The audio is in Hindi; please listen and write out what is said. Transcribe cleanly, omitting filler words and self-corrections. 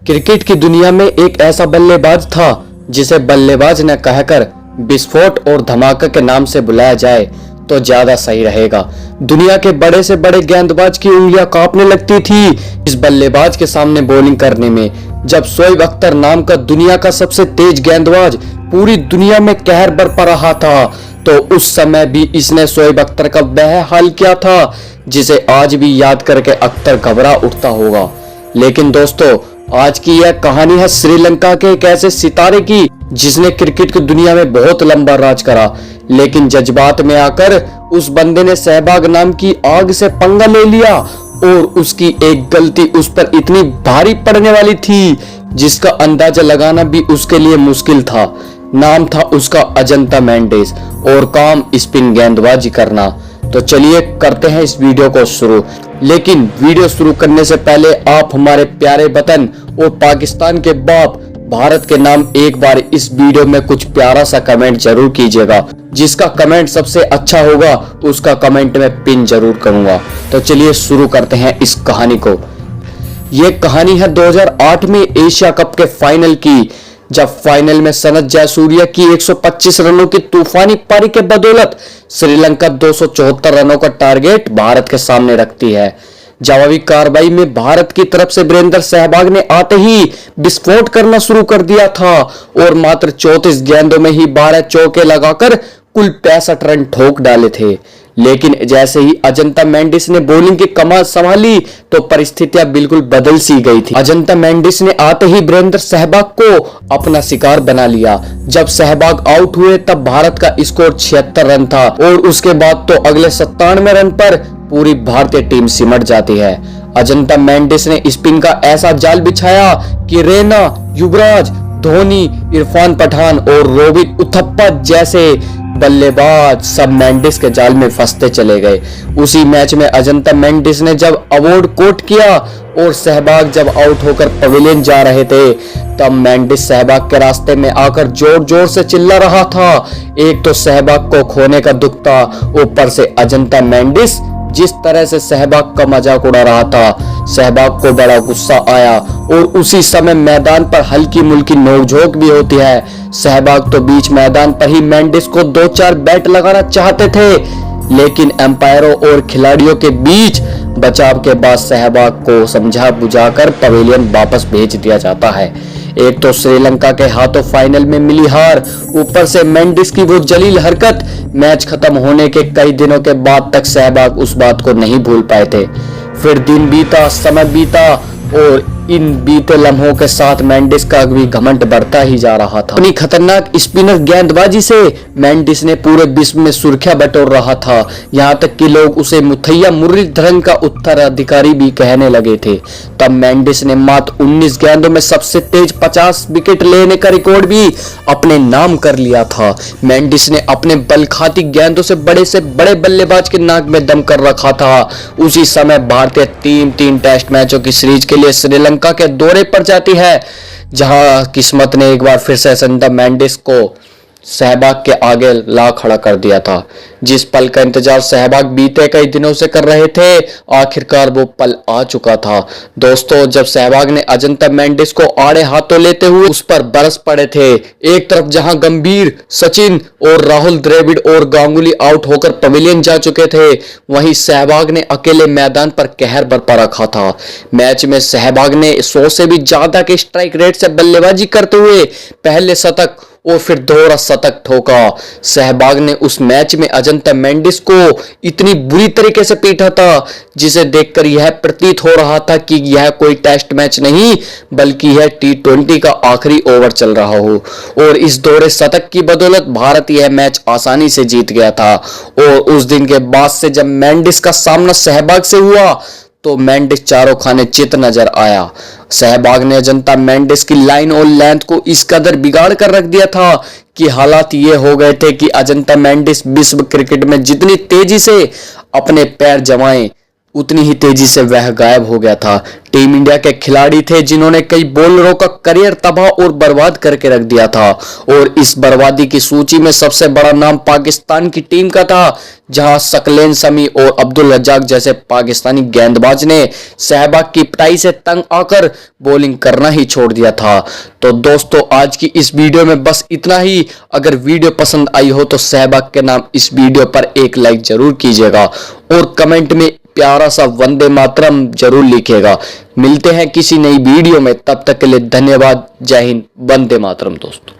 क्रिकेट की दुनिया में एक ऐसा बल्लेबाज था जिसे बल्लेबाज न कहकर विस्फोट और धमाका के नाम से बुलाया जाए तो ज्यादा सही रहेगा। दुनिया के बड़े से बड़े गेंदबाज की उंगलियां कांपने लगती थी इस बल्लेबाज के सामने बॉलिंग करने में। जब शोएब अख्तर नाम का दुनिया का सबसे तेज गेंदबाज पूरी दुनिया में कहर बरपा रहा था, तो उस समय भी इसने शोएब अख्तर का वह हाल किया था जिसे आज भी याद करके अख्तर घबरा उठता होगा। लेकिन दोस्तों, आज की यह कहानी है श्रीलंका के एक ऐसे सितारे की जिसने क्रिकेट की दुनिया में बहुत लंबा राज करा, लेकिन जज्बात में आकर उस बंदे ने सहवाग नाम की आग से पंगा ले लिया और उसकी एक गलती उस पर इतनी भारी पड़ने वाली थी जिसका अंदाजा लगाना भी उसके लिए मुश्किल था। नाम था उसका अजंता मेंडिस और काम स्पिन गेंदबाजी करना। तो चलिए करते हैं इस वीडियो को शुरू। लेकिन वीडियो शुरू करने से पहले आप हमारे प्यारे वतन और पाकिस्तान के बाप भारत के नाम एक बार इस वीडियो में कुछ प्यारा सा कमेंट जरूर कीजिएगा। जिसका कमेंट सबसे अच्छा होगा उसका कमेंट में पिन जरूर करूंगा। तो चलिए शुरू करते हैं इस कहानी को। ये कहानी है 2008 में एशिया कप के फाइनल की, जब फाइनल में सनत जयसूर्या की 125 रनों की तूफानी पारी के बदौलत श्रीलंका 274 रनों का टारगेट भारत के सामने रखती है। जवाबी कार्रवाई में भारत की तरफ से वीरेंद्र सहवाग ने आते ही विस्फोट करना शुरू कर दिया था और मात्र 34 गेंदों में ही 12 चौके लगाकर कुल 65 रन ठोक डाले थे। लेकिन जैसे ही अजंता मेंडिस ने बॉलिंग की कमान संभाली तो परिस्थितियां बिल्कुल बदल सी गई थी। अजंता मेंडिस ने आते ही वीरेंद्र सहवाग को अपना शिकार बना लिया। जब सहवाग आउट हुए तब भारत का स्कोर 76 रन था और उसके बाद तो अगले 97 रन पर पूरी भारतीय टीम सिमट जाती है। अजंता मेंडिस ने स्पिन का ऐसा जाल बिछाया कि रैना, युवराज, धोनी, इरफान पठान और रोहित उथप्पा जैसे बल्लेबाज सब मेंडिस के जाल में फंसते चले गए। उसी मैच में अजंता मेंडिस ने जब अवार्ड कोट किया और सहवाग जब आउट होकर पवेलियन जा रहे थे तब मेंडिस सहवाग के रास्ते में आकर जोर जोर से चिल्ला रहा था। एक तो सहवाग को खोने का दुख था, ऊपर से अजंता मेंडिस जिस तरह से सहवाग का मजाक उड़ा रहा था, सहवाग को बड़ा गुस्सा आया और उसी समय मैदान पर हल्की मुल्की नोकझोंक भी होती है। सहवाग तो बीच मैदान पर ही मेंडिस को 2-4 बैट लगाना चाहते थे, लेकिन एम्पायरों और खिलाड़ियों के बीच बचाव के बाद सहवाग को समझा बुझाकर पवेलियन वापस भेज दिया जाता है। एक तो श्रीलंका के हाथों फाइनल में मिली हार, ऊपर से मेंडिस की वो जलील हरकत। मैच खत्म होने के कई दिनों के बाद तक सहवाग उस बात को नहीं भूल पाए थे। फिर दिन बीता, समय बीता और इन बीते लम्हों के साथ मेंडिस का भी घमंड बढ़ता ही जा रहा था। अपनी खतरनाक स्पिनर गेंदबाजी से मेंडिस ने पूरे विश्व में सुर्खियां बटोर रहा था। यहाँ तक कि लोग उसे मुथैया मुरलीधरन का उत्तराधिकारी भी कहने लगे थे। तब मेंडिस ने मात्र 19 गेंदों में सबसे तेज 50 विकेट लेने का रिकॉर्ड भी अपने नाम कर लिया था। मेंडिस ने अपने बलखाती गेंदों से बड़े बल्लेबाज के नाक में दम कर रखा था। उसी समय भारतीय टीम 3 टेस्ट मैचों की सीरीज के लिए श्रीलंका के दौरे पर जाती है, जहां किस्मत ने एक बार फिर से अजंता मेंडिस को सहवाग के आगे ला खड़ा कर दिया था। जिस पल का इंतजार सहवाग बीते कई दिनों से कर रहे थे, आखिरकार वो पल आ चुका था। दोस्तों, जब सहवाग ने अजंता मेंडिस को आड़े हाथों लेते हुए उस पर बरस पड़े थे, एक तरफ जहां गंभीर, सचिन और राहुल द्रविड़ और गांगुली आउट होकर पवेलियन जा चुके थे, वहीं सहवाग ने अकेले मैदान पर कहर बरपा रखा था। मैच में सहवाग ने 100 से भी ज्यादा के स्ट्राइक रेट से बल्लेबाजी करते हुए पहले शतक और फिर दोहरा शतक ठोका। सहवाग ने उस मैच में अजंता मेंडिस को इतनी बुरी तरीके से पीटा था जिसे देखकर यह प्रतीत हो रहा था कि यह कोई टेस्ट मैच नहीं बल्कि यह T20 का आखिरी ओवर चल रहा हो। और इस दोहरे शतक की बदौलत भारत यह मैच आसानी से जीत गया था। और उस दिन के बाद से जब मेंडिस का सामना सहवाग से हुआ तो मेंडिस चारों खाने चित नजर आया। सहवाग ने अजंता मेंडिस की लाइन और लेंथ को इस कदर बिगाड़ कर रख दिया था कि हालात ये हो गए थे कि अजंता मेंडिस विश्व क्रिकेट में जितनी तेजी से अपने पैर जमाए उतनी ही तेजी से वह गायब हो गया था। टीम इंडिया के खिलाड़ी थे जिन्होंने कई बॉलरों का करियर तबाह और बर्बाद करके रख दिया था, और इस बर्बादी की सूची में सबसे बड़ा नाम पाकिस्तान की टीम का था, जहां सकलेन शमी और अब्दुल रज्जाक जैसे पाकिस्तानी गेंदबाज ने सहवाग की पिटाई से तंग आकर बॉलिंग करना ही छोड़ दिया था। तो दोस्तों, आज की इस वीडियो में बस इतना ही। अगर वीडियो पसंद आई हो तो सहवाग के नाम इस वीडियो पर एक लाइक जरूर कीजिएगा और कमेंट में प्यारा सा वंदे मातरम जरूर लिखेगा। मिलते हैं किसी नई वीडियो में, तब तक के लिए धन्यवाद। जय हिंद, वंदे मातरम दोस्तों।